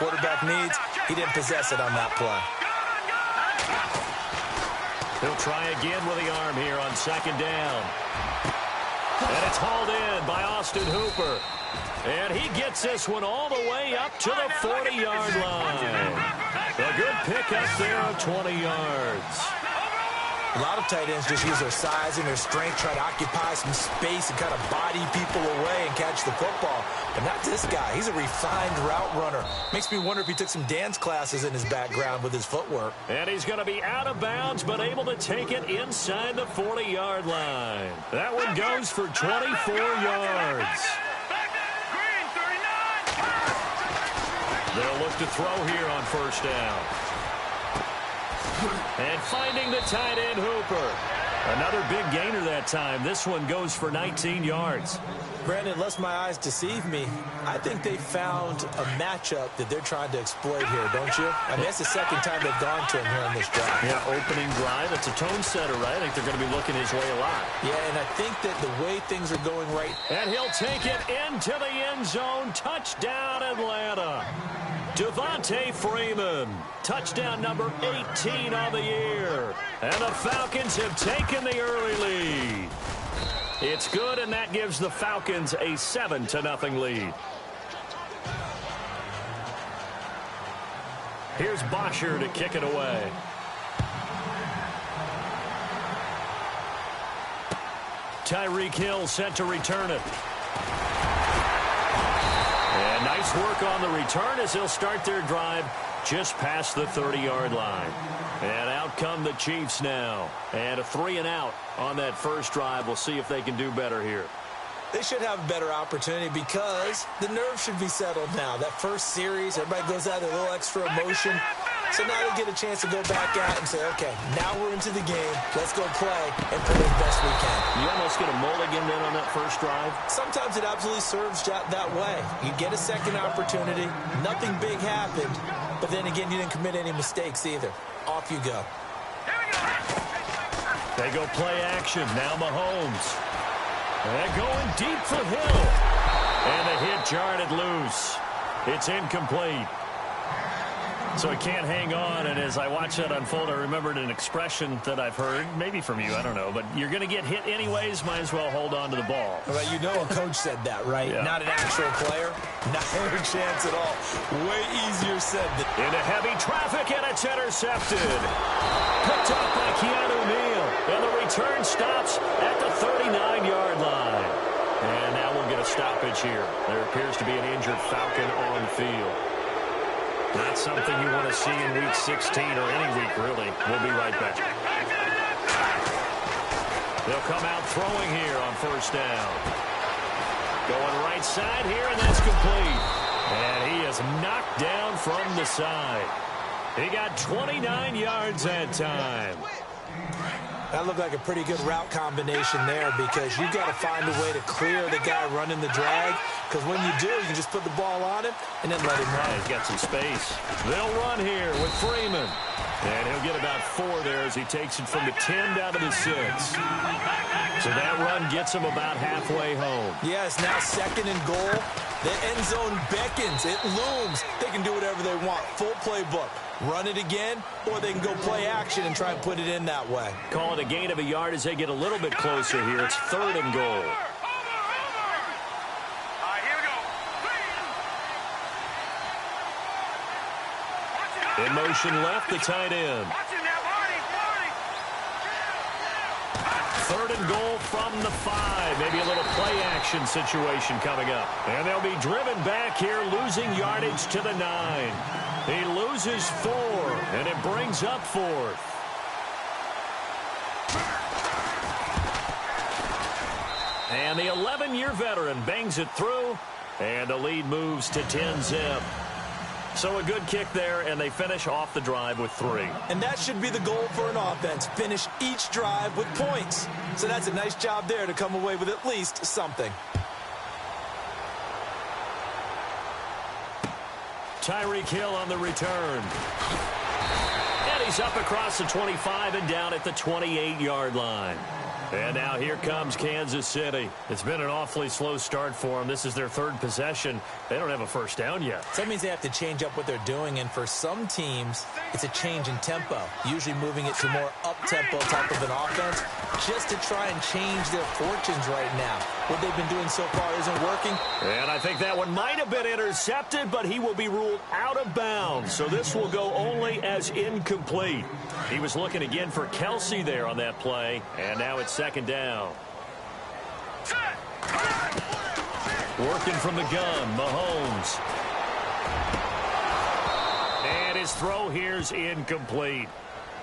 quarterback needs. He didn't possess it on that play. He'll try again with the arm here on second down. And it's hauled in by Austin Hooper. And he gets this one all the way up to the 40-yard line. A good pickup there of 20 yards. A lot of tight ends just use their size and their strength, try to occupy some space and kind of body people away and catch the football. But not this guy. He's a refined route runner. Makes me wonder if he took some dance classes in his background with his footwork. And he's going to be out of bounds, but able to take it inside the 40-yard line. That one goes for 24 yards. They'll look to throw here on first down. And finding the tight end, Hooper. Another big gainer that time. This one goes for 19 yards. Brandon, unless my eyes deceive me, I think they found a matchup that they're trying to exploit here, don't you? I mean, that's the second time they've gone to him here on this drive. Yeah, opening drive. It's a tone setter, right? I think they're going to be looking his way a lot. Yeah, and I think that the way things are going right. And he'll take it into the end zone. Touchdown, Atlanta. Devontae Freeman, touchdown number 18 on the year. And the Falcons have taken the early lead. It's good, and that gives the Falcons a 7-0 lead. Here's Bosher to kick it away. Tyreek Hill set to return it. And nice work on the return as they'll start their drive just past the 30-yard line. And out come the Chiefs now. And a 3-and-out on that first drive. We'll see if they can do better here. They should have a better opportunity because the nerves should be settled now. That first series, everybody goes out with a little extra emotion. So now they get a chance to go back out and say, okay, now we're into the game. Let's go play and play as best we can. You almost get a mulligan then on that first drive? Sometimes it absolutely serves that way. You get a second opportunity. Nothing big happened. But then again, you didn't commit any mistakes either. Off you go. They go play action. Now Mahomes. They're going deep for Hill. And the hit jarred it loose. It's incomplete. So he can't hang on, and as I watch that unfold, I remembered an expression that I've heard, maybe from you, I don't know, but you're going to get hit anyways, might as well hold on to the ball. Well, you know a coach said that, right? Yeah. Not an actual player. Not a chance at all. Way easier said than... Into heavy traffic, and it's intercepted. Picked up by Keanu Neal, and the return stops at the 39-yard line. And now we'll get a stoppage here. There appears to be an injured Falcon on the field. Not something you want to see in Week 16 or any week, really. We'll be right back. They'll come out throwing here on first down. Going right side here, and that's complete. And he is knocked down from the side. He got 29 yards that time. That looked like a pretty good route combination there because you've got to find a way to clear the guy running the drag. Because when you do, you can just put the ball on him and then let him run. He's got some space. They'll run here with Freeman. And he'll get about 4 there as he takes it from the 10 down to the 6. So that run gets him about halfway home. Yes, now second and goal. The end zone beckons. It looms. They can do whatever they want. Full playbook. Run it again, or they can go play action and try and put it in that way. Call it a gain of a yard as they get a little bit closer here. It's 3rd and goal. In motion left, the tight end. 3rd and goal from the 5. Maybe a little play action situation coming up. And they'll be driven back here, losing yardage to the 9. He loses 4, and it brings up 4th. And the 11-year veteran bangs it through, and the lead moves to 10-zip. So a good kick there, and they finish off the drive with 3. And that should be the goal for an offense. Finish each drive with points. So that's a nice job there to come away with at least something. Tyreek Hill on the return. And he's up across the 25 and down at the 28-yard line. And now here comes Kansas City. It's been an awfully slow start for them. This is their third possession. They don't have a first down yet. So that means they have to change up what they're doing, and for some teams, it's a change in tempo, usually moving it to more up-tempo type of an offense just to try and change their fortunes right now. What they've been doing so far isn't working. And I think that one might have been intercepted, but he will be ruled out of bounds. So this will go only as incomplete. He was looking again for Kelsey there on that play, and now it's second down. Working from the gun, Mahomes. And his throw here's incomplete.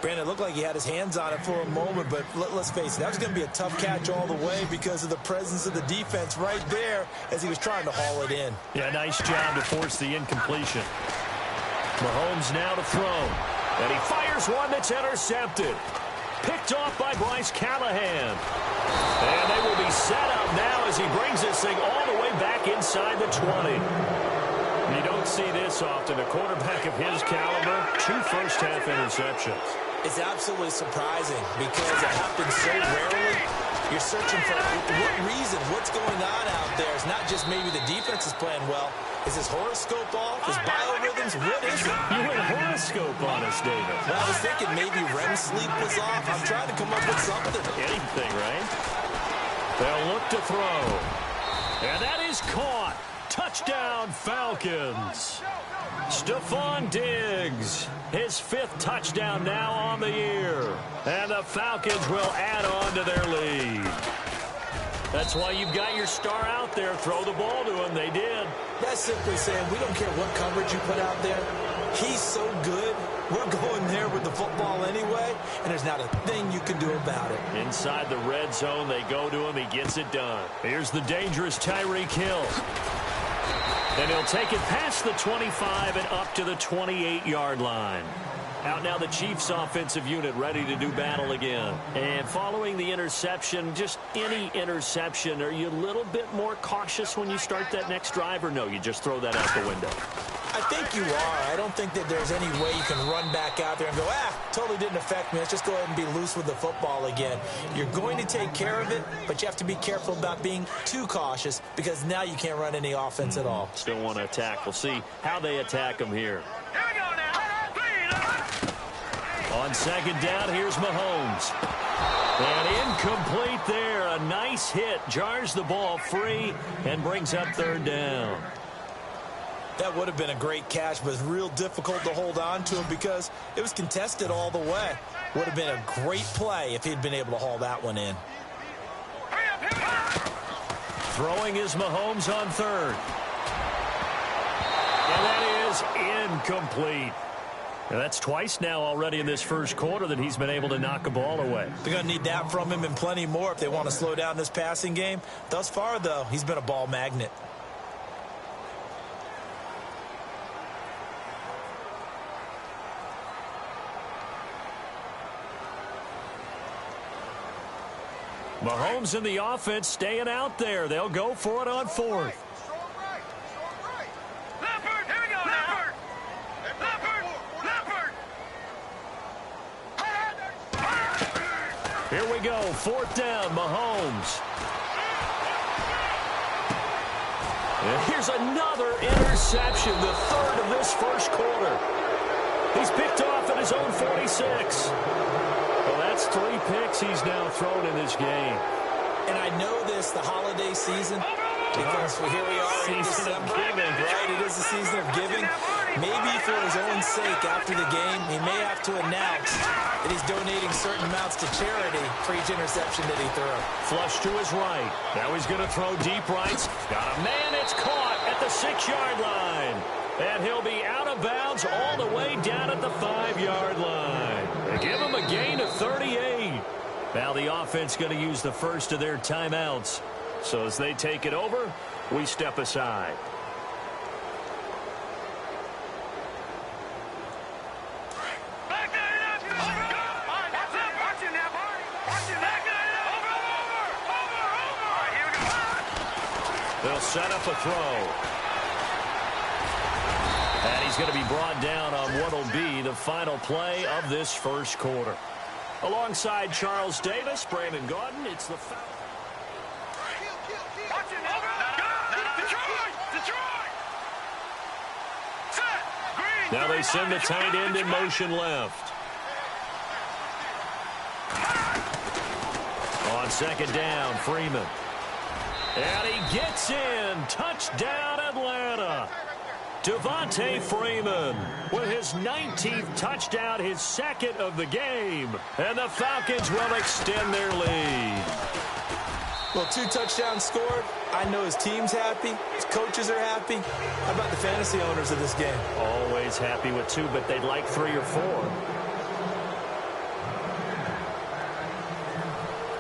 Brandon, it looked like he had his hands on it for a moment, but let's face it, that was going to be a tough catch all the way because of the presence of the defense right there as he was trying to haul it in. Yeah, nice job to force the incompletion. Mahomes now to throw. And he fires one that's intercepted. Picked off by Bryce Callahan. And they will be set up now as he brings this thing all the way back inside the 20. You don't see this often. A quarterback of his caliber, 2 first-half interceptions. It's absolutely surprising because it happens so rarely. You're searching for what reason, what's going on out there. It's not just maybe the defense is playing well. Is his horoscope off? His biorhythms? What is it? You went horoscope on us, David. Well, I was thinking maybe REM sleep was off. I'm trying to come up with something. Anything, right? They'll look to throw. And that is caught. Touchdown, Falcons. Stephon Diggs, his 5th touchdown now on the year. And the Falcons will add on to their lead. That's why you've got your star out there. Throw the ball to him. They did. That's simply saying we don't care what coverage you put out there. He's so good. We're going there with the football anyway, and there's not a thing you can do about it. Inside the red zone, they go to him. He gets it done. Here's the dangerous Tyreek Hill. And he'll take it past the 25 and up to the 28-yard line. Out now the Chiefs offensive unit ready to do battle again. And following the interception, just any interception, are you a little bit more cautious when you start that next drive, or no, you just throw that out the window? I think you are. I don't think that there's any way you can run back out there and go, totally didn't affect me. Let's just go ahead and be loose with the football again. You're going to take care of it, but you have to be careful about being too cautious because now you can't run any offense at all. Still want to attack. We'll see how they attack him here. On second down, here's Mahomes. And incomplete there. A nice hit. Jars the ball free and brings up third down. That would have been a great catch, but it's real difficult to hold on to him because it was contested all the way. Would have been a great play if he'd been able to haul that one in. Throwing is Mahomes on third. And that is incomplete. And that's twice now already in this first quarter that he's been able to knock a ball away. They're going to need that from him and plenty more if they want to slow down this passing game. Thus far, though, he's been a ball magnet. Mahomes in the offense staying out there. They'll go for it on fourth. Here we go, fourth down, Mahomes. And here's another interception, the third of this first quarter. He's picked off at his own 46. Well, that's 3 picks he's now thrown in this game. And I know this, the holiday season, because here we are in December, right? It is the season of giving. Maybe for his own sake after the game, he may have to announce that he's donating certain amounts to charity for each interception that he threw. Flush to his right. Now he's going to throw deep right. Got a man, it's caught at the 6-yard line. And he'll be out of bounds all the way down at the 5-yard line. They give him a gain of 38. Now the offense going to use the first of their timeouts. So as they take it over, we step aside. They'll set up a throw. And he's going to be brought down on what will be the final play of this first quarter. Alongside Charles Davis, Brandon Gaudin, it's the foul. Now they send the tight end in motion left. On second down, Freeman. And he gets in. Touchdown, Atlanta. Devontae Freeman with his 19th touchdown, his second of the game. And the Falcons will extend their lead. Well, 2 touchdowns scored. I know his team's happy. His coaches are happy. How about the fantasy owners of this game? Always happy with 2, but they'd like 3 or 4.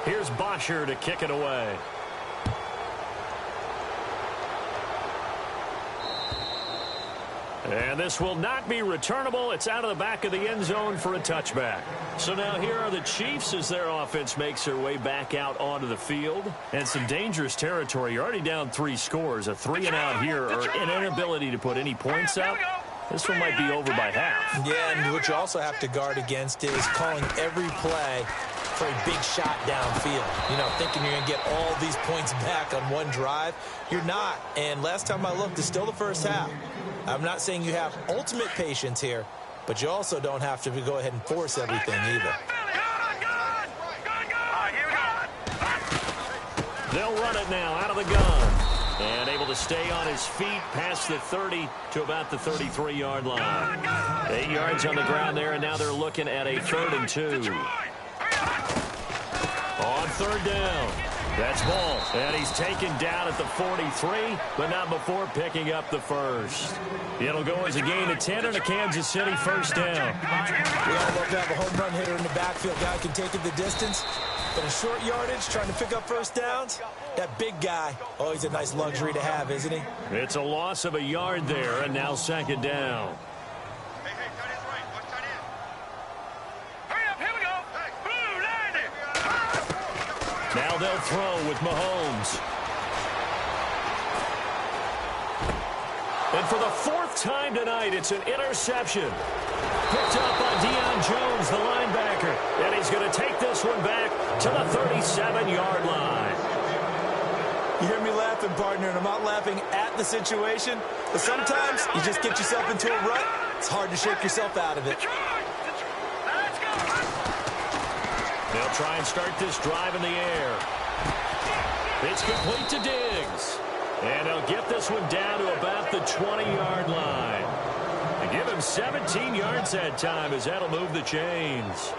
Here's Bosher to kick it away. And this will not be returnable. It's out of the back of the end zone for a touchback. So now here are the Chiefs as their offense makes their way back out onto the field. And some dangerous territory. You're already down 3 scores. A 3-and-out here or an inability to put any points up. This one might be over by half. Yeah, and what you also have to guard against is calling every play for a big shot downfield. You know, thinking you're going to get all these points back on one drive. You're not. And last time I looked, it's still the first half. I'm not saying you have ultimate patience here, but you also don't have to go ahead and force everything either. They'll run it now out of the gun. And able to stay on his feet past the 30 to about the 33-yard line. 8 yards on the ground there, and now they're looking at a 3rd and 2. On 3rd down. That's Ball. And he's taken down at the 43, but not before picking up the first. It'll go as a gain of 10 and a Kansas City first down. We all love to have a home run hitter in the backfield. Guy can take it the distance. But in short yardage, trying to pick up first downs, that big guy, oh, he's a nice luxury to have, isn't he? It's a loss of a yard there, and now 2nd down. Now they'll throw with Mahomes. And for the 4th time tonight, it's an interception. Picked up by Deion Jones, the linebacker. And he's going to take this one back to the 37-yard line. You hear me laughing, partner, and I'm not laughing at the situation. But sometimes you just get yourself into a rut. It's hard to shake yourself out of it. They'll try and start this drive in the air. It's complete to Diggs. And they'll get this one down to about the 20-yard line. They give him 17 yards that time as that'll move the chains.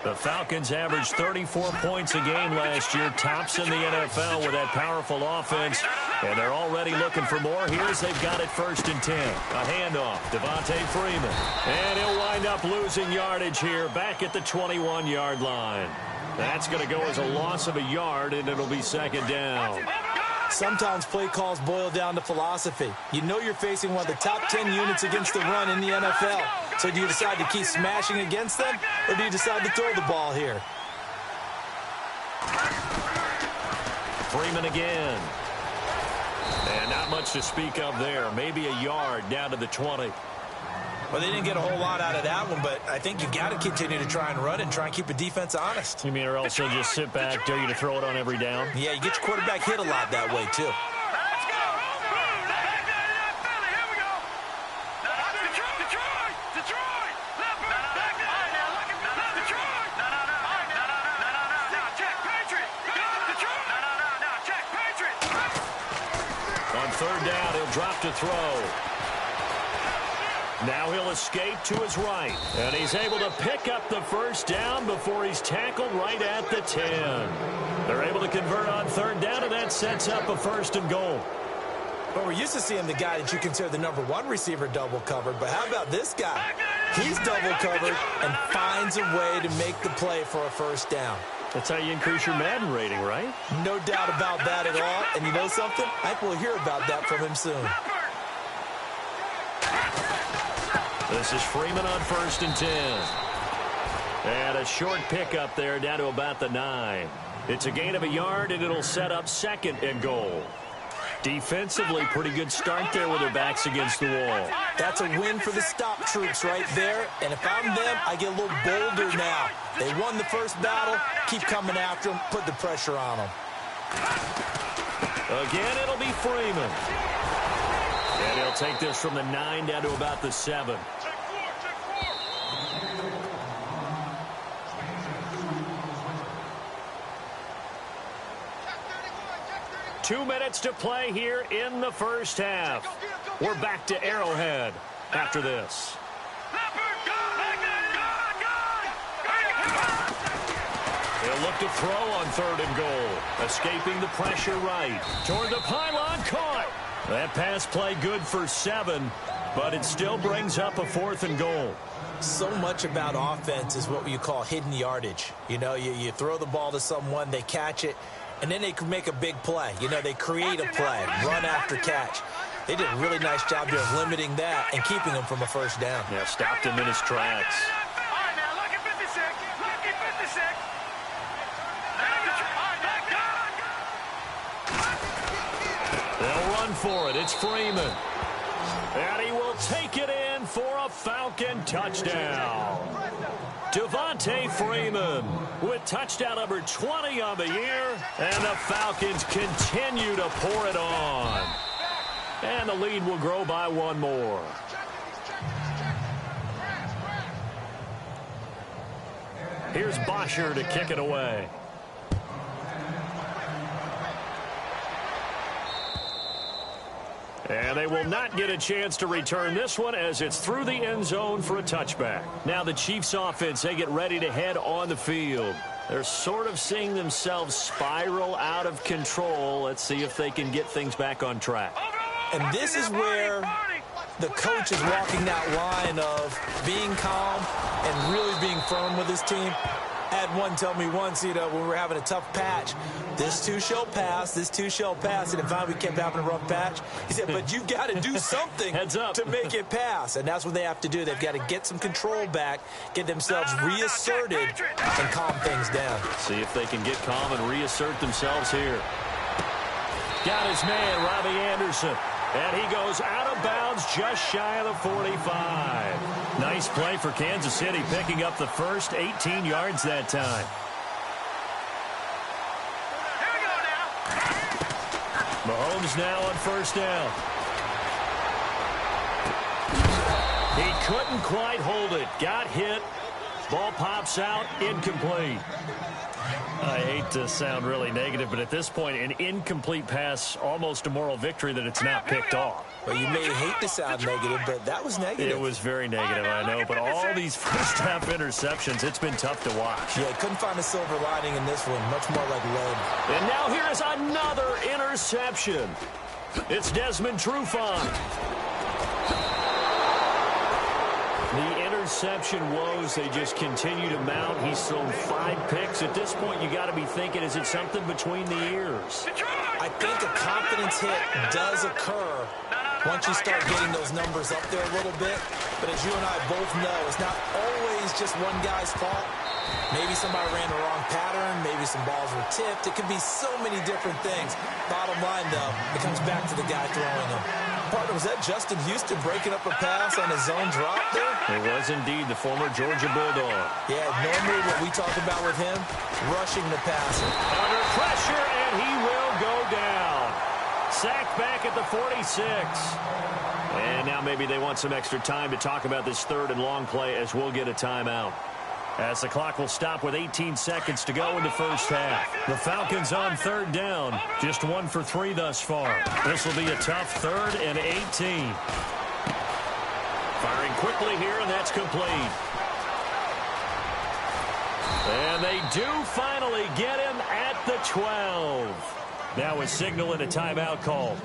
The Falcons averaged 34 points a game last year, tops in the NFL with that powerful offense, and they're already looking for more. Here's they've got it 1st and 10. A handoff, Devontae Freeman, and he'll wind up losing yardage here back at the 21-yard line. That's going to go as a loss of a yard, and it'll be 2nd down. Sometimes play calls boil down to philosophy. You know you're facing one of the top 10 units against the run in the NFL. So do you decide to keep smashing against them, or do you decide to throw the ball here? Freeman again. And not much to speak of there. Maybe a yard down to the 20. Well, they didn't get a whole lot out of that one, but I think you got to continue to try and run and try and keep the defense honest. You mean or else they'll just sit back, dare you to throw it on every down? Yeah, you get your quarterback hit a lot that way, too. On 3rd down, he'll drop to throw. Now he'll escape to his right. And he's able to pick up the first down before he's tackled right at the 10. They're able to convert on 3rd down, and that sets up a 1st and goal. Well, we're used to seeing the guy that you consider the #1 receiver double covered, but how about this guy? He's double covered and finds a way to make the play for a 1st down. That's how you increase your Madden rating, right? No doubt about that at all. And you know something? I think we'll hear about that from him soon. This is Freeman on 1st and 10. And a short pickup there down to about the 9. It's a gain of a yard, and it'll set up 2nd and goal. Defensively, pretty good start there with their backs against the wall. That's a win for the stop troops right there. And if I'm them, I get a little bolder now. They won the first battle. Keep coming after them. Put the pressure on them. Again, it'll be Freeman. And he'll take this from the 9 down to about the 7. Two minutes to play here in the first half. We're back to Arrowhead after this. They'll look to throw on 3rd and goal. Escaping the pressure right. Toward the pylon, caught. That pass play good for 7, but it still brings up a 4th and goal. So much about offense is what you call hidden yardage. You know, you throw the ball to someone, they catch it, and then they can make a big play. You know, they create a play, run after catch. They did a really nice job there of limiting that and keeping him from a first down. Yeah, stopped him in his tracks. They'll run for it. It's Freeman. And he will take it in for a Falcon touchdown. Devontae Freeman with touchdown number 20 on the year. And the Falcons continue to pour it on. And the lead will grow by 1 more. Here's Bosher to kick it away. And they will not get a chance to return this one as it's through the end zone for a touchback. Now the Chiefs offense, they get ready to head on the field. They're sort of seeing themselves spiral out of control. Let's see if they can get things back on track. And this is where the coach is walking that line of being calm and really being firm with his team. I had one tell me once, you know, when we were having a tough patch, this too shall pass, this too shall pass. And finally we kept having a rough patch. He said, but you've got to do something Heads up. to make it pass. And that's what they have to do. They've got to get some control back, get themselves reasserted, and calm things down. See if they can get calm and reassert themselves here. Got his man, Robbie Anderson. And he goes out of bounds just shy of the 45. Nice play for Kansas City, picking up the first 18 yards that time. Mahomes now on first down. He couldn't quite hold it. Got hit. Ball pops out. Incomplete. I hate to sound really negative, but at this point, an incomplete pass, almost a moral victory that it's not picked off. Well, you may hate to sound negative, but that was negative. It was very negative, I know, but all these first-half interceptions, it's been tough to watch. Yeah, couldn't find a silver lining in this one. Much more like lead. And now here is another interception. It's Desmond Trufant. The interception woes, they just continue to mount. He's thrown 5 picks. At this point, you got to be thinking, is it something between the ears? I think a confidence hit does occur once you start getting those numbers up there a little bit. But as you and I both know, it's not always just one guy's fault. Maybe somebody ran the wrong pattern. Maybe some balls were tipped. It could be so many different things. Bottom line, though, it comes back to the guy throwing them. Partner, was that Justin Houston breaking up a pass on his zone drop there? It was indeed the former Georgia Bulldog. Yeah, normally what we talk about with him, rushing the passer. Under pressure, and he will go down. Sacked back at the 46. And now maybe they want some extra time to talk about this 3rd and long play as we'll get a timeout. As the clock will stop with 18 seconds to go in the first half. The Falcons on 3rd down. Just 1 for 3 thus far. This will be a tough 3rd and 18. Firing quickly here, and that's complete. And they do finally get him at the 12. Now a signal and a timeout call,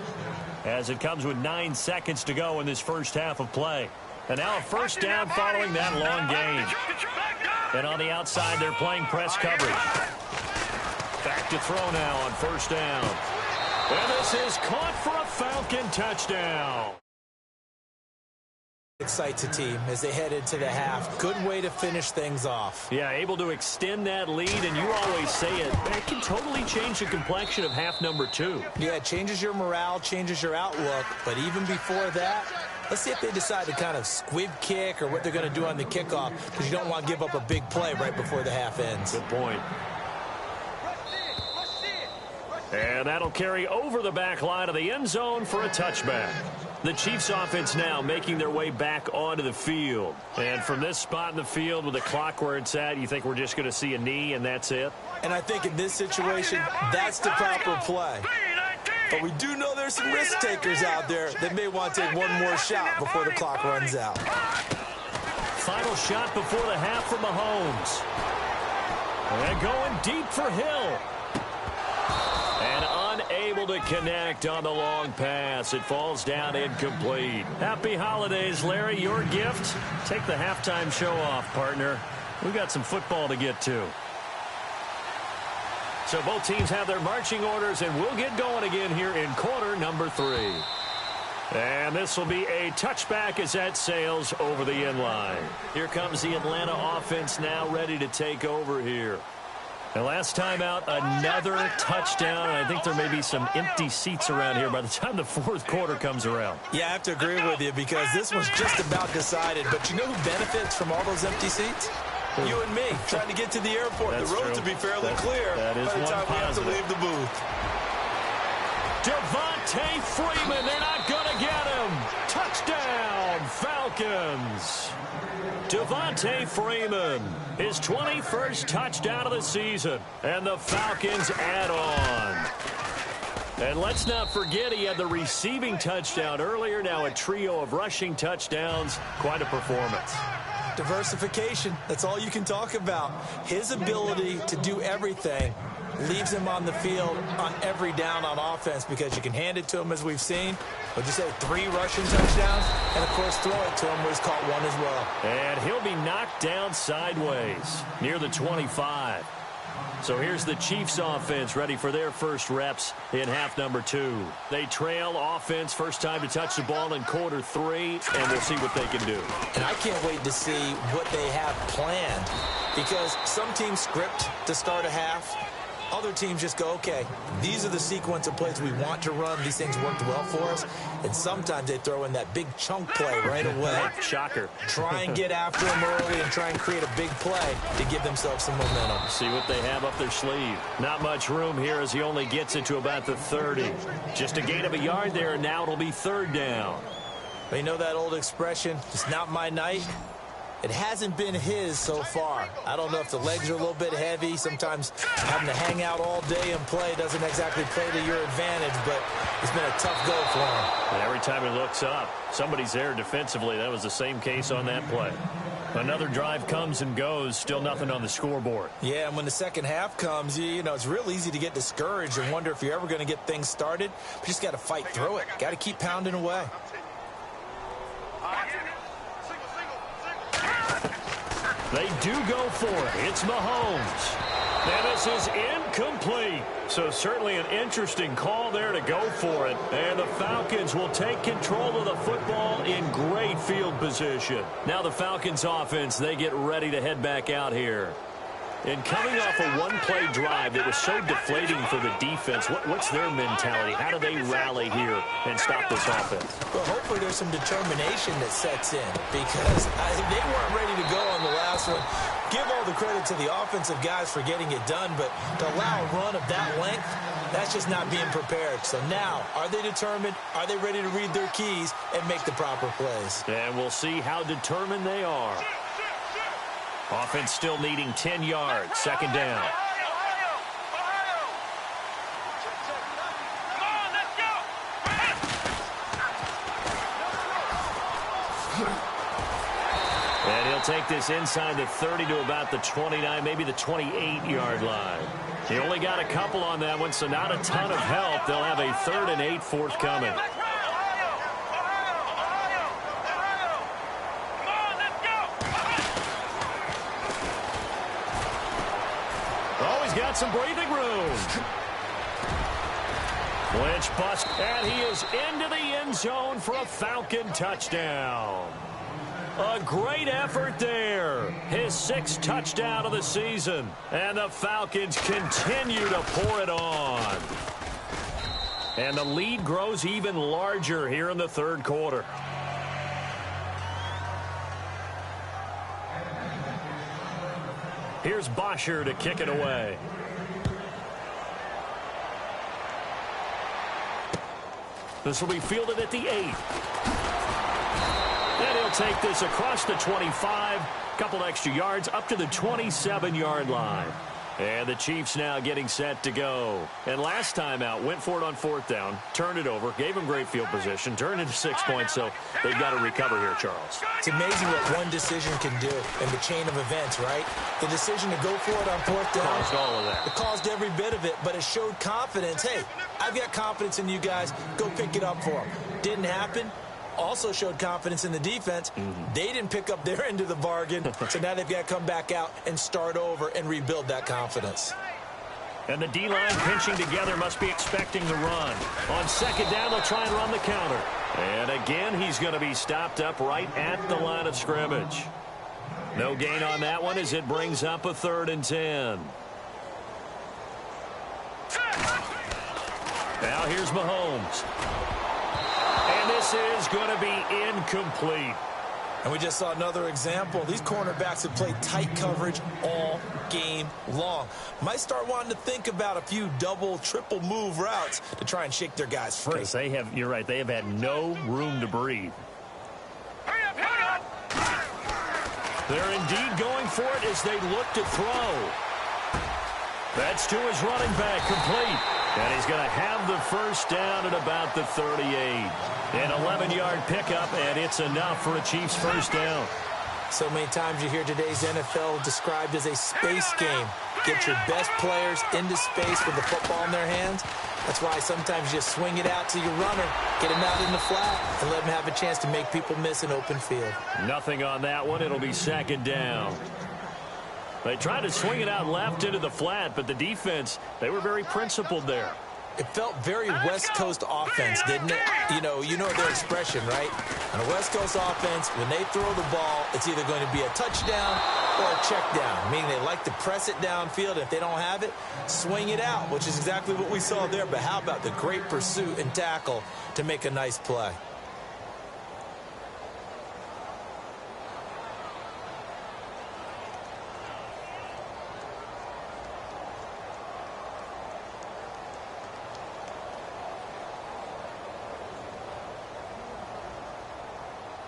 as it comes with 9 seconds to go in this first half of play. And now a first down following that long gain. And on the outside, they're playing press coverage. Back to throw now on first down. And this is caught for a Falcon touchdown. Excites a team as they head into the half. Good way to finish things off. Yeah, able to extend that lead, and you always say it can totally change the complexion of half number 2. Yeah, it changes your morale, changes your outlook, but even before that, let's see if they decide to kind of squib kick or what they're going to do on the kickoff, because you don't want to give up a big play right before the half ends. Good point. And that'll carry over the back line of the end zone for a touchback. The Chiefs offense now making their way back onto the field. And from this spot in the field with the clock where it's at, you think we're just going to see a knee and that's it? And I think in this situation, that's the proper play. But we do know there's some risk takers out there that may want to take one more shot before the clock runs out. Final shot before the half for Mahomes. And going deep for Hill. And unable to connect on the long pass. It falls down incomplete. Happy holidays, Larry. Your gift? Take the halftime show off, partner. We've got some football to get to. So both teams have their marching orders, and we'll get going again here in quarter number 3. And this will be a touchback as that sails over the end line. Here comes the Atlanta offense now ready to take over here. And last time out, another touchdown. And I think there may be some empty seats around here by the time the fourth quarter comes around. Yeah, I have to agree with you because this was just about decided. But you know who benefits from all those empty seats? You and me, trying to get to the airport. That's the road true. to be fairly clear that is by the time we have to leave the booth. Devontae Freeman, they're not going to get him. Touchdown, Falcons. Devontae Freeman, his 21st touchdown of the season, and the Falcons add on. And let's not forget he had the receiving touchdown earlier, now a trio of rushing touchdowns. Quite a performance. Diversification, that's all you can talk about. His ability to do everything leaves him on the field on every down on offense because you can hand it to him as we've seen. What'd you say, 3 rushing touchdowns? And, of course, throw it to him where he's caught one as well. And he'll be knocked down sideways near the 25. So here's the Chiefs offense ready for their first reps in half number 2. They trail offense first time to touch the ball in quarter 3, and we'll see what they can do. And I can't wait to see what they have planned because some teams script to start a half. Other teams just go, okay, these are the sequence of plays we want to run. These things worked well for us. And sometimes they throw in that big chunk play right away. Shocker. Try and get after them early and try and create a big play to give themselves some momentum. See what they have up their sleeve. Not much room here as he only gets it to about the 30. Just a gain of a yard there, and now it'll be third down. But you know that old expression, it's not my night? It hasn't been his so far. I don't know if the legs are a little bit heavy. Sometimes having to hang out all day and play doesn't exactly play to your advantage, but it's been a tough go for him. And every time he looks up, somebody's there defensively. That was the same case on that play. Another drive comes and goes, still nothing on the scoreboard. Yeah, and when the second half comes, you know, it's real easy to get discouraged and wonder if you're ever going to get things started. But you just got to fight through it. Got to keep pounding away. They do go for it. It's Mahomes. And this is incomplete. So certainly an interesting call there to go for it. And the Falcons will take control of the football in great field position. Now the Falcons offense, they get ready to head back out here. And coming off a one-play drive that was so deflating for the defense, what's their mentality? How do they rally here and stop this offense? Well, hopefully there's some determination that sets in because they weren't ready to go on the last one. Give all the credit to the offensive guys for getting it done, but to allow a run of that length, that's just not being prepared. So now, are they determined? Are they ready to read their keys and make the proper plays? And we'll see how determined they are. Offense still needing 10 yards. Second down. And he'll take this inside the 30 to about the 29, maybe the 28-yard line. He only got a couple on that one, so not a ton of help. They'll have a 3rd and 8 forthcoming. Got some breathing room. Lynch bust, and he is into the end zone for a Falcon touchdown. A great effort there. His 6th touchdown of the season. And the Falcons continue to pour it on. And the lead grows even larger here in the 3rd quarter. Here's Bosher to kick it away. This will be fielded at the 8. And he'll take this across the 25. Couple extra yards up to the 27-yard line. And the Chiefs now getting set to go. And last time out, went for it on 4th down, turned it over, gave them great field position, turned into 6 points, so they've got to recover here, Charles. It's amazing what one decision can do in the chain of events, right? The decision to go for it on 4th down. Caused all of that. It caused every bit of it, but it showed confidence. Hey, I've got confidence in you guys. Go pick it up for them. Didn't happen. Also showed confidence in the defense. They didn't pick up their end of the bargain, so now they've got to come back out and start over and rebuild that confidence. And the D-line pinching together must be expecting the run. On 2nd down, they'll try and run the counter. And again, he's going to be stopped up right at the line of scrimmage. No gain on that one as it brings up a 3rd and 10. Now here's Mahomes. And this is going to be incomplete. And we just saw another example. These cornerbacks have played tight coverage all game long. Might start wanting to think about a few double, triple move routes to try and shake their guys free. Because they have, you're right, they have had no room to breathe. They're indeed going for it as they look to throw. That's to his running back, complete. And he's going to have the 1st down at about the 38. An 11-yard pickup, and it's enough for a Chiefs 1st down. So many times you hear today's NFL described as a space game. Get your best players into space with the football in their hands. That's why sometimes you swing it out to your runner, get him out in the flat, and let him have a chance to make people miss an open field. Nothing on that one. It'll be 2nd down. They tried to swing it out left into the flat, but the defense, they were very principled there. It felt very West Coast offense, didn't it? You know their expression, right? On a West Coast offense, when they throw the ball, it's either going to be a touchdown or a check down, meaning they like to press it downfield. If they don't have it, swing it out, which is exactly what we saw there. But how about the great pursuit and tackle to make a nice play?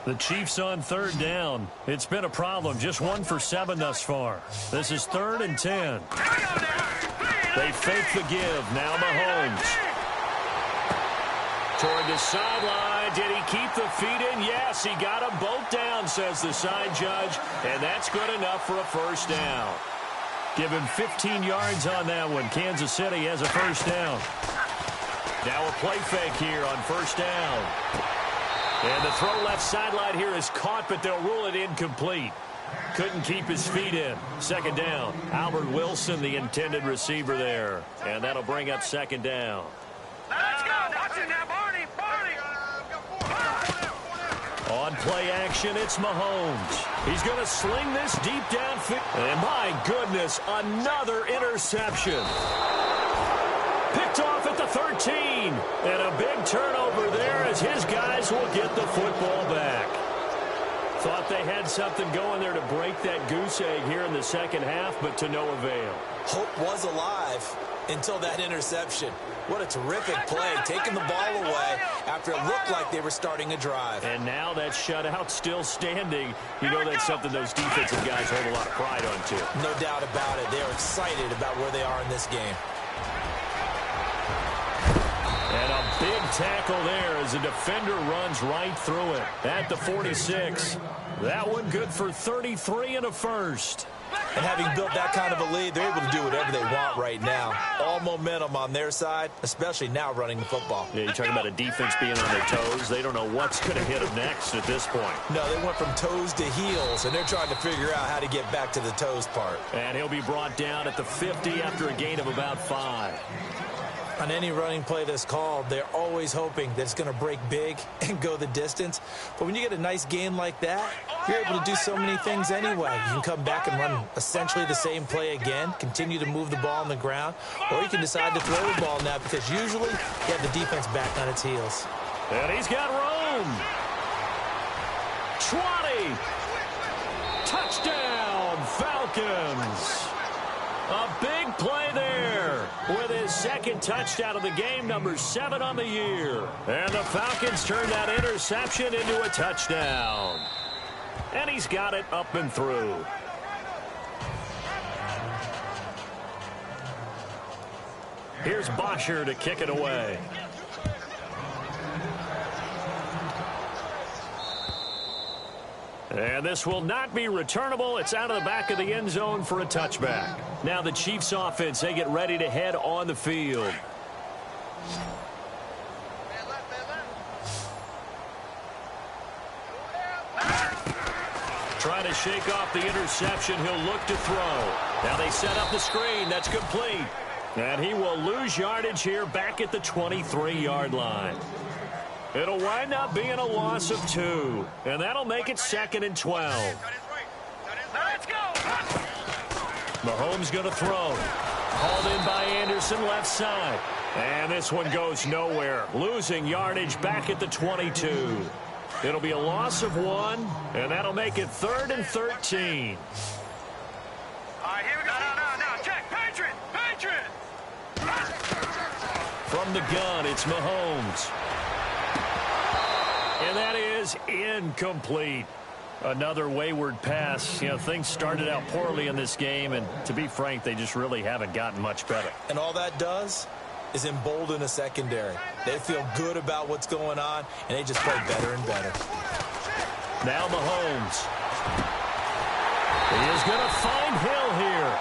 The Chiefs on 3rd down. It's been a problem. Just 1 for 7 thus far. This is 3rd and 10. They fake the give. Now Mahomes. Toward the sideline. Did he keep the feet in? Yes, he got them both down, says the side judge. And that's good enough for a 1st down. Give him 15 yards on that one. Kansas City has a 1st down. Now a play fake here on 1st down. And the throw left sideline here is caught, but they'll rule it incomplete. Couldn't keep his feet in. 2nd down. Albert Wilson, the intended receiver there. And that'll bring up 2nd down. Let's go. Watch it now, Barney. On play action, it's Mahomes. He's going to sling this deep downfield. And my goodness, another interception. Picked off at the 13. And a big turnover there as his guys will get the football back. Thought they had something going there to break that goose egg here in the 2nd half, but to no avail. Hope was alive until that interception. What a terrific play, taking the ball away after it looked like they were starting a drive. And now that shutout still standing. You know that's something those defensive guys hold a lot of pride on, too. No doubt about it. They're excited about where they are in this game. And a big tackle there as the defender runs right through it at the 46. That one good for 33 and a 1st. And having built that kind of a lead, they're able to do whatever they want right now. All momentum on their side, especially now running the football. Yeah, you're talking about a defense being on their toes. They don't know what's going to hit them next at this point. No, they went from toes to heels, and they're trying to figure out how to get back to the toes part. And he'll be brought down at the 50 after a gain of about 5. On any running play that's called, they're always hoping that it's going to break big and go the distance. But when you get a nice gain like that, you're able to do so many things anyway. You can come back and run essentially the same play again, continue to move the ball on the ground, or you can decide to throw the ball now because usually you have the defense back on its heels. And he's got room. 20. Touchdown, Falcons. A big play there with his second touchdown of the game, number 7 on the year. And the Falcons turn that interception into a touchdown. And he's got it up and through. Here's Bosher to kick it away. And this will not be returnable. It's out of the back of the end zone for a touchback. Now the Chiefs offense, they get ready to head on the field. Trying to shake off the interception. He'll look to throw. Now they set up the screen. That's complete. And he will lose yardage here back at the 23-yard line. It'll wind up being a loss of 2. And that'll make it 2nd and 12. Let's go. Mahomes going to throw. Called in by Anderson, left side. And this one goes nowhere. Losing yardage back at the 22. It'll be a loss of 1, and that'll make it 3rd and 13. All right, here we go. No. Check. Patriot. From the gun, it's Mahomes. And that is incomplete. Another wayward pass. You know, things started out poorly in this game, and to be frank, they just really haven't gotten much better. And all that does is embolden a secondary. They feel good about what's going on, and they just play better and better. Now Mahomes. He is going to find Hill here.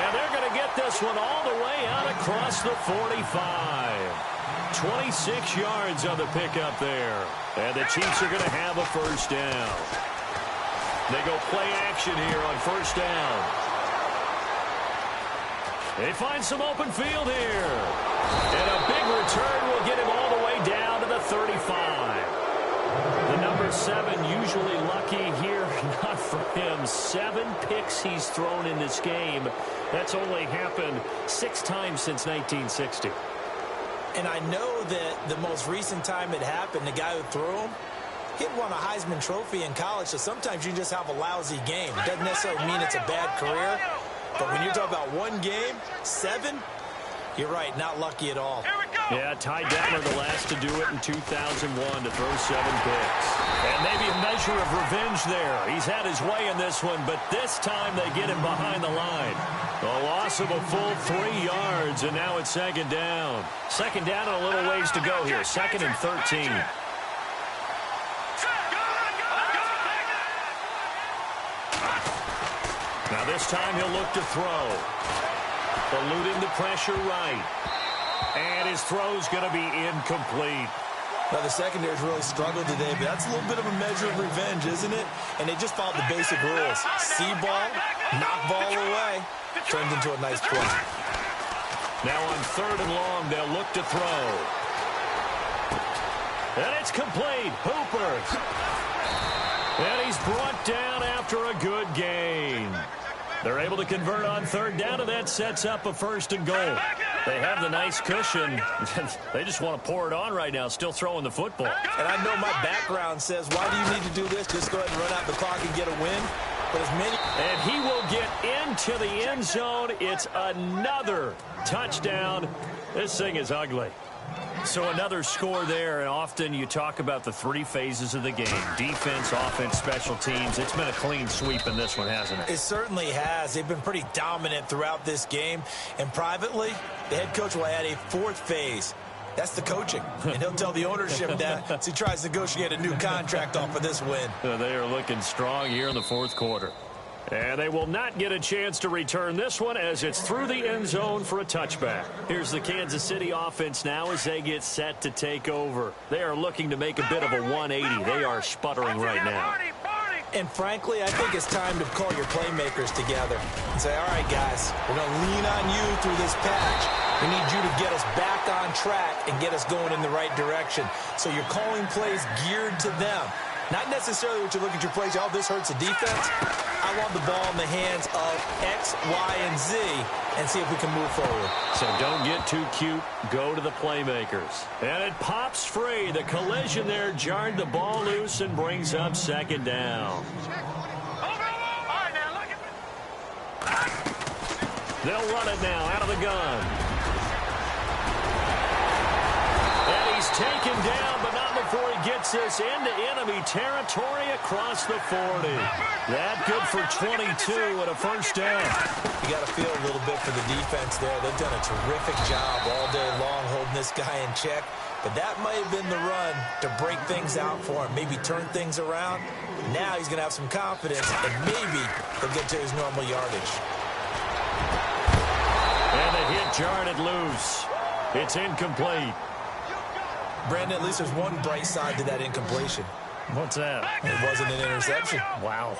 And they're going to get this one all the way out across the 45. 26 yards on the pickup there. And the Chiefs are going to have a first down. They go play action here on first down. They find some open field here. And a big return will get him all the way down to the 35. The number 7 usually lucky here. Not for him. 7 picks he's thrown in this game. That's only happened 6 times since 1960. And I know that the most recent time it happened, the guy who threw him, he'd won a Heisman Trophy in college, so sometimes you just have a lousy game. It doesn't necessarily mean it's a bad career, but when you're talking about one game, 7, you're right, not lucky at all. Yeah, Ty Detmer, the last to do it in 2001 to throw 7 picks. And maybe a measure of revenge there. He's had his way in this one, but this time they get him behind the line. A loss of a full 3 yards, and now it's 2nd down. 2nd down and a little ways to go here. 2nd and 13. Now this time he'll look to throw. Eluding the pressure right. And his throw's going to be incomplete. Now, the secondary's really struggled today, but that's a little bit of a measure of revenge, isn't it? And they just followed the basic rules. See ball, knock ball away. Turns into a nice play. Now on 3rd and long, they'll look to throw. And it's complete. Hooper. And he's brought down after a good gain. They're able to convert on 3rd down, and that sets up a 1st and goal. They have the nice cushion. They just want to pour it on right now, still throwing the football. And I know my background says, why do you need to do this? Just go ahead and run out the clock and get a win. But as many... And he will get into the end zone. It's another touchdown. This thing is ugly. So another score there, and often you talk about the 3 phases of the game. Defense, offense, special teams. It's been a clean sweep in this one, hasn't it? It certainly has. They've been pretty dominant throughout this game. And privately, the head coach will add a 4th phase. That's the coaching. And he'll tell the ownership that as he tries to negotiate a new contract off of this win. They are looking strong here in the 4th quarter. And they will not get a chance to return this one as it's through the end zone for a touchback. Here's the Kansas City offense now as they get set to take over. They are looking to make a bit of a 180. They are sputtering right now. And frankly, I think it's time to call your playmakers together and say, all right, guys, we're going to lean on you through this patch. We need you to get us back on track and get us going in the right direction. So you're calling plays geared to them. Not necessarily what you look at your plays, oh, this hurts the defense. I want the ball in the hands of X, Y, and Z and see if we can move forward. So don't get too cute. Go to the playmakers. And it pops free. The collision there jarred the ball loose and brings up second down. They'll run it now out of the gun. And he's taken down, but not before he gets this into enemy territory across the 40. That good for 22 and a first down. You got to feel a little bit for the defense there. They've done a terrific job all day long holding this guy in check. But that might have been the run to break things out for him, maybe turn things around. Now he's going to have some confidence, and maybe he'll get to his normal yardage. And the hit jarred it loose. It's incomplete. Brandon, at least there's one bright side to that incompletion. What's that? It wasn't an interception. Wow.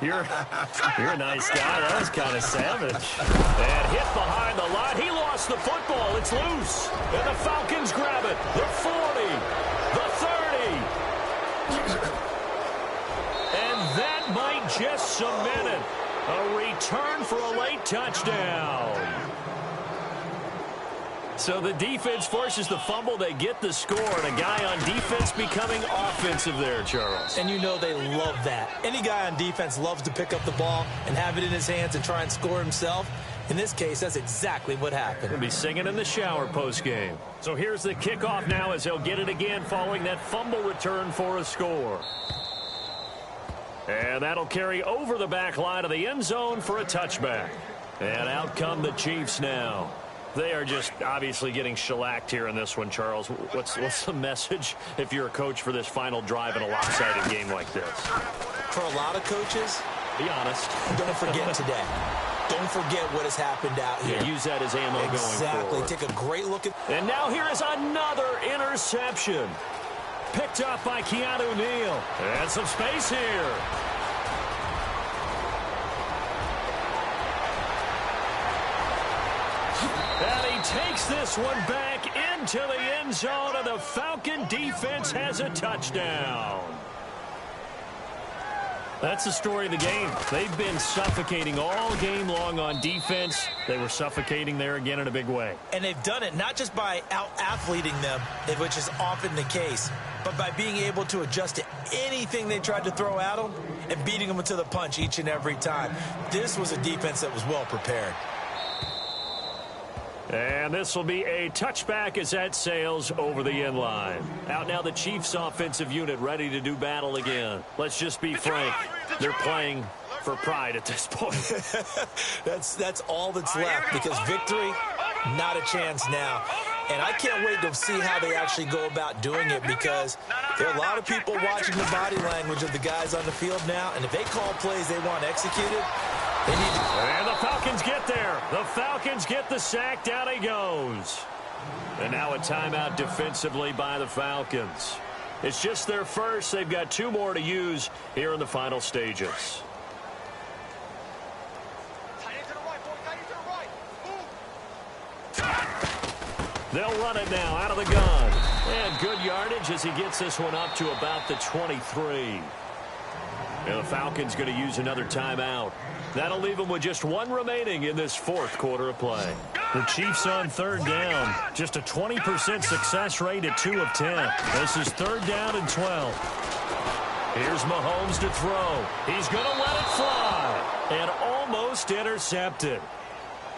You're a nice guy. That was kind of savage. And hit behind the line. He lost the football. It's loose. And the Falcons grab it. The 40. The 30. And that might just cement it. A return for a late touchdown. So the defense forces the fumble. They get the score, and a guy on defense becoming offensive there, Charles. And you know they love that. Any guy on defense loves to pick up the ball and have it in his hands and try and score himself. In this case, that's exactly what happened. He'll be singing in the shower postgame. So here's the kickoff now as they'll get it again following that fumble return for a score. And that'll carry over the back line of the end zone for a touchback. And out come the Chiefs now. They are just obviously getting shellacked here in this one, Charles. What's the message if you're a coach for this final drive in a lopsided game like this? For a lot of coaches, be honest. Don't forget today. Don't forget what has happened out here. Yeah, use that as ammo going forward. Exactly. Take a great look at... And now here is another interception. Picked up by Keanu Neal. And some space here. And he takes this one back into the end zone, and the Falcon defense has a touchdown. That's the story of the game. They've been suffocating all game long on defense. They were suffocating there again in a big way. And they've done it not just by out-athleting them, which is often the case, but by being able to adjust to anything they tried to throw at them and beating them to the punch each and every time. This was a defense that was well prepared. And this will be a touchback as that sails over the end line. Out now the Chiefs offensive unit ready to do battle again. Let's just be frank. They're playing for pride at this point. That's all that's left, because victory, not a chance now. And I can't wait to see how they actually go about doing it, because there are a lot of people watching the body language of the guys on the field now, and if they call plays they want executed, they need to... And the Falcons get there. The Falcons get the sack. Down he goes. And now a timeout defensively by the Falcons. It's just their first. They've got two more to use here in the final stages. They'll run it now out of the gun. And good yardage as he gets this one up to about the 23. And the Falcons going to use another timeout. That'll leave them with just one remaining in this fourth quarter of play. The Chiefs on third down. Just a 20% success rate at 2 of 10. This is third down and 12. Here's Mahomes to throw. He's going to let it fly. And almost intercepted.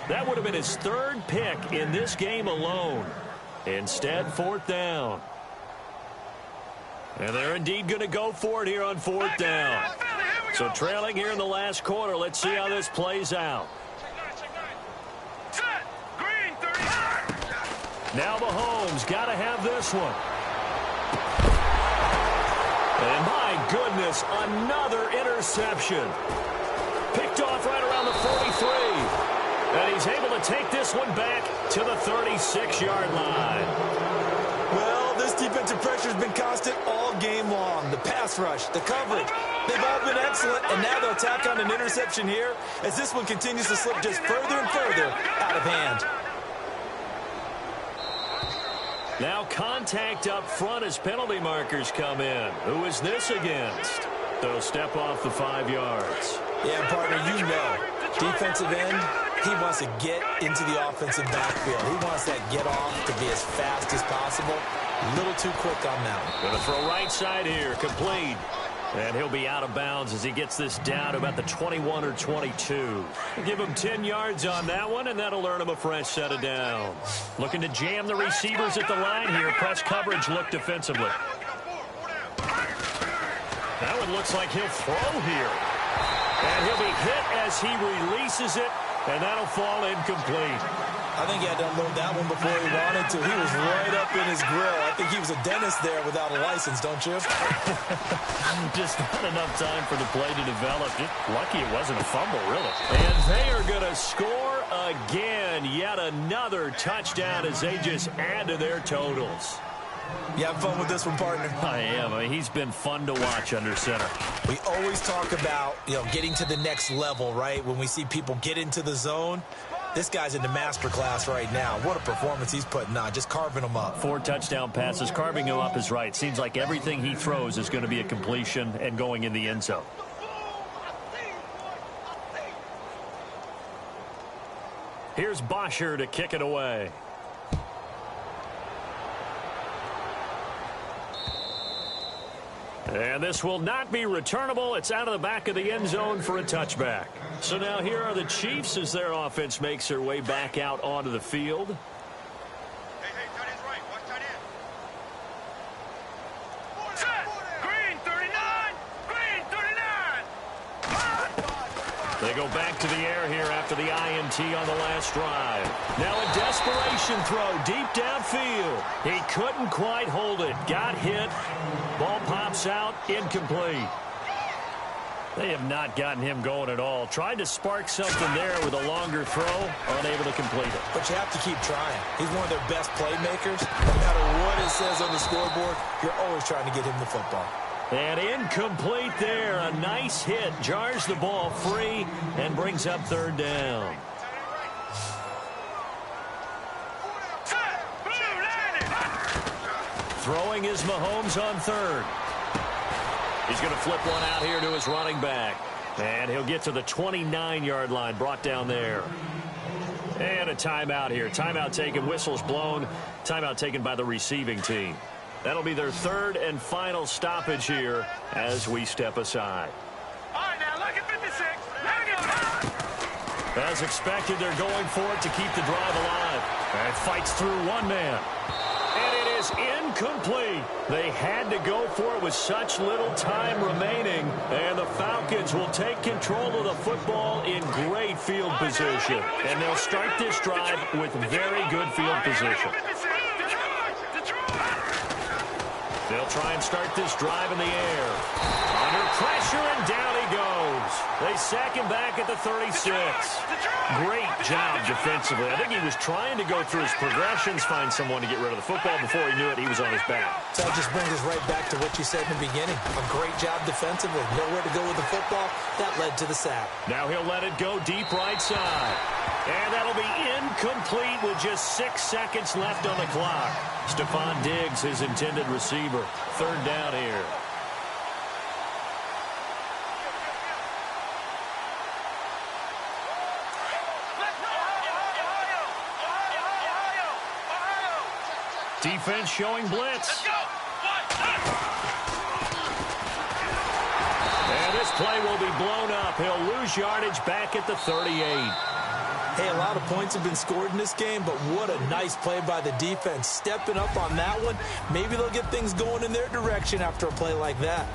That would have been his third pick in this game alone. Instead, fourth down. And they're indeed going to go for it here on fourth down. So trailing here in the last quarter. Let's see how this plays out. Now Mahomes got to have this one. And my goodness, another interception. Picked off right around the 43. And he's able to take this one back to the 36-yard line. Well, this defensive pressure has been constant all game long. The pass rush, the coverage, they've all been excellent, and now they'll tack on an interception here as this one continues to slip just further and further out of hand. Now contact up front as penalty markers come in. Who is this against? They'll step off the 5 yards. Yeah, partner, you know, defensive end, he wants to get into the offensive backfield. He wants that get off to be as fast as possible. A little too quick on that one. Going to throw right side here, complete. And he'll be out of bounds as he gets this down to about the 21 or 22. Give him 10 yards on that one, and that'll earn him a fresh set of downs. Looking to jam the receivers at the line here. Press coverage look defensively. That one looks like he'll throw here. And he'll be hit as he releases it, and that'll fall incomplete. I think he had to unload that one before he wanted to. He was right up in his grill. I think he was a dentist there without a license, don't you? Just not enough time for the play to develop. Just lucky it wasn't a fumble, really. And they are going to score again. Yet another touchdown as they just add to their totals. You having fun with this one, partner? I am. I mean, he's been fun to watch under center. We always talk about, getting to the next level, right? When we see people get into the zone. This guy's in the master class right now. What a performance he's putting on, just carving them up. 4 touchdown passes. Carving him up is right. Seems like everything he throws is going to be a completion and going in the end zone. Here's Bosher to kick it away. And this will not be returnable. It's out of the back of the end zone for a touchback. So now here are the Chiefs as their offense makes their way back out onto the field. Hey, tight end's right. Watch tight end. Set. Green 39. Green 39. They go back to the air here after the INT on the last drive. Now a desperation throw deep downfield. He couldn't quite hold it. Got hit. Ball pops out. Incomplete. They have not gotten him going at all. Tried to spark something there with a longer throw. Unable to complete it. But you have to keep trying. He's one of their best playmakers. No matter what it says on the scoreboard, you're always trying to get him the football. And incomplete there. A nice hit. Jars the ball free and brings up third down. Throwing is Mahomes on third. He's going to flip one out here to his running back. And he'll get to the 29-yard line, brought down there. And a timeout here. Timeout taken, whistles blown. Timeout taken by the receiving team. That'll be their third and final stoppage here as we step aside. All right, now look at 56. Let go. As expected, they're going for it to keep the drive alive. And fights through one man. And it is incomplete. They had to go for it with such little time remaining. And the Falcons will take control of the football in great field position. And they'll start this drive with very good field position. They'll try and start this drive in the air. Under pressure, and down he goes. They sack him back at the 36. Great job defensively. I think he was trying to go through his progressions, find someone to get rid of the football. Before he knew it, he was on his back. So that just brings us right back to what you said in the beginning. A great job defensively. Nowhere to go with the football. That led to the sack. Now he'll let it go deep right side. And that'll be incomplete with just 6 seconds left on the clock. Stephon Diggs, his intended receiver. Third down here. Defense showing blitz. And this play will be blown up. He'll lose yardage back at the 38. Hey, a lot of points have been scored in this game, but what a nice play by the defense. Stepping up on that one. Maybe they'll get things going in their direction after a play like that.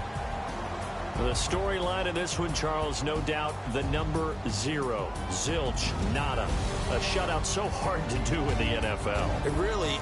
The storyline of this one, Charles, no doubt the number 0. Zilch, nada. A shutout so hard to do in the NFL. It really